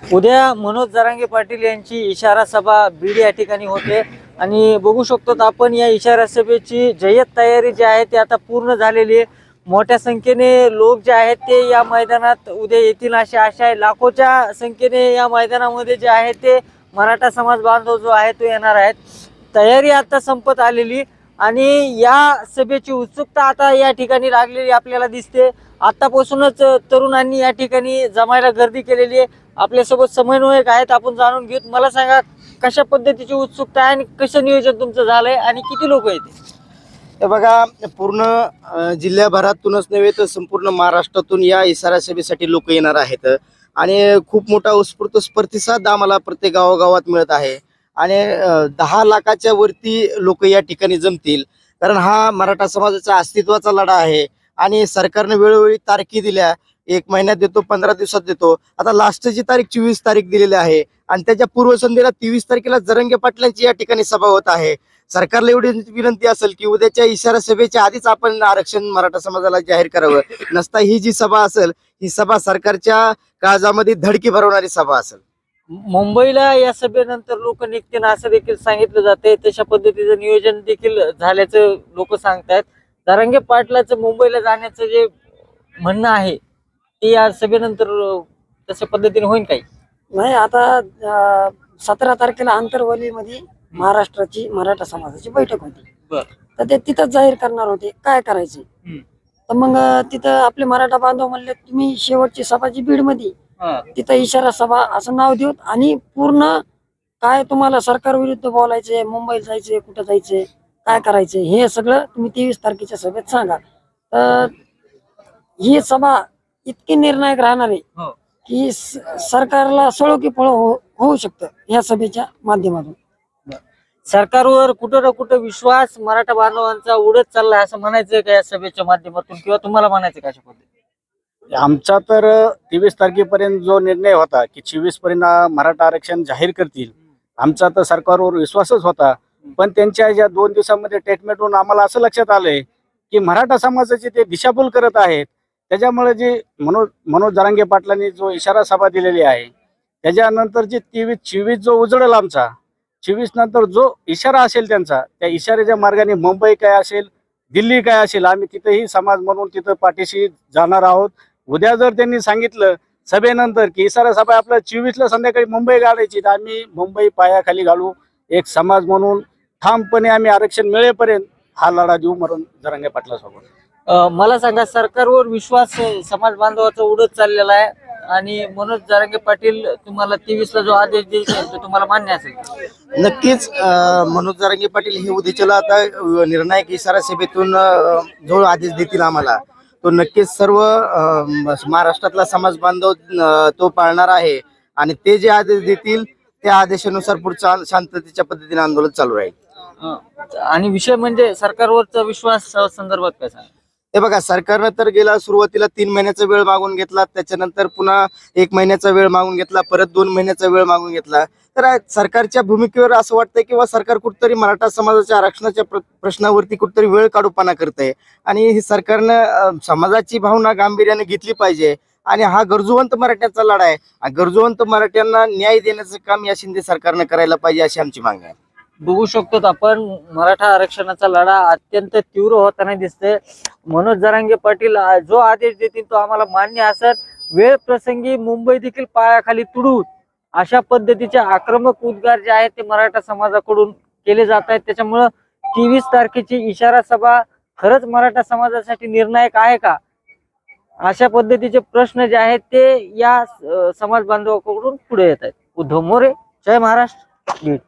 उद्या मनोज जरांगे पाटील यांची इशारा सभा बीड या ठिकाणी होते आणि बघू शकतो आपण या इशारा सभेची जय्यत तयारी जी आहे ती आता पूर्ण झालेली आहे। मोठ्या संख्येने लोक जे आहेत ते या मैदानात उद्या येतील अशी आशा आहे। लाखोच्या संख्येने या मैदानामध्ये जे आहे ते मराठा समाज बांधव जो आहे तो येणार आहेत। तयारी आता संपत आलेली आणि या सभेची उत्सुकता आता या ठिकाणी लागलेली आपल्याला दिसते। आतापासूनच तरुणांनी या ठिकाणी जमायला गर्दी केलेली आहे। आपल्यासोबत समन्वयक आहेत, आपण जाणून घेऊत। मला सांगा कशा पद्धतीची उत्सुकता आहे आणि कसं नियोजन तुमचं झालंय आणि किती लोक येते? हे बघा, पूर्ण जिल्ह्याभरातूनच नव्हे तर संपूर्ण महाराष्ट्रातून या इशारा सभेसाठी लोक येणार आहेत आणि खूप मोठा उत्स्फूर्त प्रतिसाद आम्हाला प्रत्येक गावागावात मिळत आहे आणि 10 लाखाच्या वरती लोक या ठिकाणी जमतील। कारण हा मराठा समाजाचा अस्तित्वाचा लढा आहे आणि सरकारने वेळोवेळी तारखी दिल्या, 1 महिन्यात देतो, 15 दिवसात देतो। आता लास्टची तारीख 24 तारीख दिलेली आहे आणि त्याच्या पूर्वसंध्येला 23 तारखेला जरांगे पाटलांची या ठिकाणी सभा होत आहे। सरकारला एवढी विनंती असेल की उद्याच्या इशारा सभेच्या आधीच आपण आरक्षण मराठा समाजाला जाहीर करावं, नसता ही जी सभा असेल ही सभा सरकारच्या काळजामध्ये धडकी भरवणारी सभा असेल। मुंबईला या सभेनंतर लोक निघतील असं देखील सांगितलं जाते। तशा पद्धतीचं नियोजन देखील झाल्याचं लोक सांगतायत। जरांगे पाटलाचं मुंबईला जाण्याचं जे म्हणणं आहे ते या सभेनंतर तशा पद्धतीने होईल काही नाही। आता 17 तारखेला आंतरवलीमध्ये महाराष्ट्राची मराठा समाजाची बैठक होती, तर ते तिथंच जाहीर करणार होते काय करायचे। तर मग तिथं आपले मराठा बांधव म्हणले तुम्ही शेवटची सभाची बीड मध्ये तिथं इशारा सभा असं नाव देऊ आणि पूर्ण काय तुम्हाला सरकार विरुद्ध बोलायचे, मुंबईला जायचे, कुठं जायचे, काय करायचे हे सगळं तुम्ही 23 तारखेच्या सभेत सांगा। तर ही सभा इतकी निर्णायक राहणार आहे की सरकारला सळो की पळो होऊ शकतं या सभेच्या माध्यमातून। सरकारवर कुठं ना कुठं विश्वास मराठा बांधवांचा उडत चाललाय असं म्हणायचं का या सभेच्या माध्यमातून, किंवा तुम्हाला म्हणायचं कशा पद्धती? आमचा तर 23 तारखेपर्यंत जो निर्णय होता की 26 पर्यंत मराठा आरक्षण जाहीर करतील, आमचा तर सरकारवर विश्वासच होता। पण त्यांच्या ज्या 2 दिवसांमध्ये स्टेटमेंटवरून आम्हाला असं लक्षात आलंय की मराठा समाजाची ते दिशाभूल करत आहेत। त्याच्यामुळे जे मनोज जरांगे पाटलांनी जो इशारा सभा दिलेली आहे त्याच्यानंतर जे 23-24 जो उजळला आमचा 24 नंतर जो इशारा असेल त्यांचा, त्या इशाऱ्याच्या मार्गाने मुंबई काय असेल, दिल्ली काय असेल, आम्ही तिथेही समाज म्हणून तिथं पाठीशी जाणार आहोत। उद्या जर त्यांनी सांगितलं सभेनंतर की इशारा सभा आपल्या 24ला संध्याकाळी मुंबई गाडायची, तर आम्ही मुंबई पायाखाली घालू। एक समाज म्हणून ठामपणे आम्ही आरक्षण मिळेपर्यंत हा लढा देऊ मरून जरांगे पाटलासोबत। मला सांगा, सरकारवर विश्वास समाज बांधवाचा उडत चाललेला आहे आणि मनोज जरांगे पाटील तुम्हाला 23ला जो आदेश देईल तो तुम्हाला मान्य असेल? नक्कीच मनोज जरांगे पाटील हे उद्याच्याला आता निर्णायक इशारा सभेतून जो आदेश देतील आम्हाला, तो नक्कीच सर्व महाराष्ट्रातला समाज बांधव तो पाळणार आहे आणि ते जे आदेश देतील त्या आदेशानुसार पुढचा शांततेच्या पद्धतीने आंदोलन चालू राहील। आणि विषय म्हणजे सरकारवरचा विश्वास संदर्भात काय सांगा? हे बघा, सरकारनं तर गेला सुरुवातीला 3 महिन्याचा वेळ मागून घेतला, त्याच्यानंतर पुन्हा 1 महिन्याचा वेळ मागून घेतला, परत 2 महिन्याचा वेळ मागून घेतला। तर सरकारच्या भूमिकेवर असं वाटतंय किंवा सरकार कुठतरी मराठा समाजाच्या आरक्षणाच्या प्रश्नावरती कुठतरी वेळ काढूपणा करतंय आणि सरकारनं समाजाची भावना गांभीर्याने घेतली पाहिजे आणि हा गरजूवंत मराठ्यांचा लढा आहे। गरजूवंत मराठ्यांना न्याय देण्याचं काम या शिंदे सरकारनं करायला पाहिजे अशी आमची मागणी आहे। बघू शकतो आपण मराठा आरक्षणाचा लढा अत्यंत तीव्र होताना दिसतोय। मनोज जरांगे पाटील जो आदेश देतील तो आम्हाला मान्य असेल। वेळ प्रसंगी मुंबई देखील पायाखाली तुडू अशा पद्धतीचे आक्रमक उद्गार जे आहेत ते मराठा समाजाकडून केले जात आहेत। त्याच्यामुळे 23 तारखेची इशारा सभा खरंच मराठा समाजासाठी निर्णायक आहे का, अशा पद्धतीचे प्रश्न जे आहेत ते या समाज बांधवाकडून पुढे येत आहेत। उद्धव मोरे, जय महाराष्ट्र, बीड।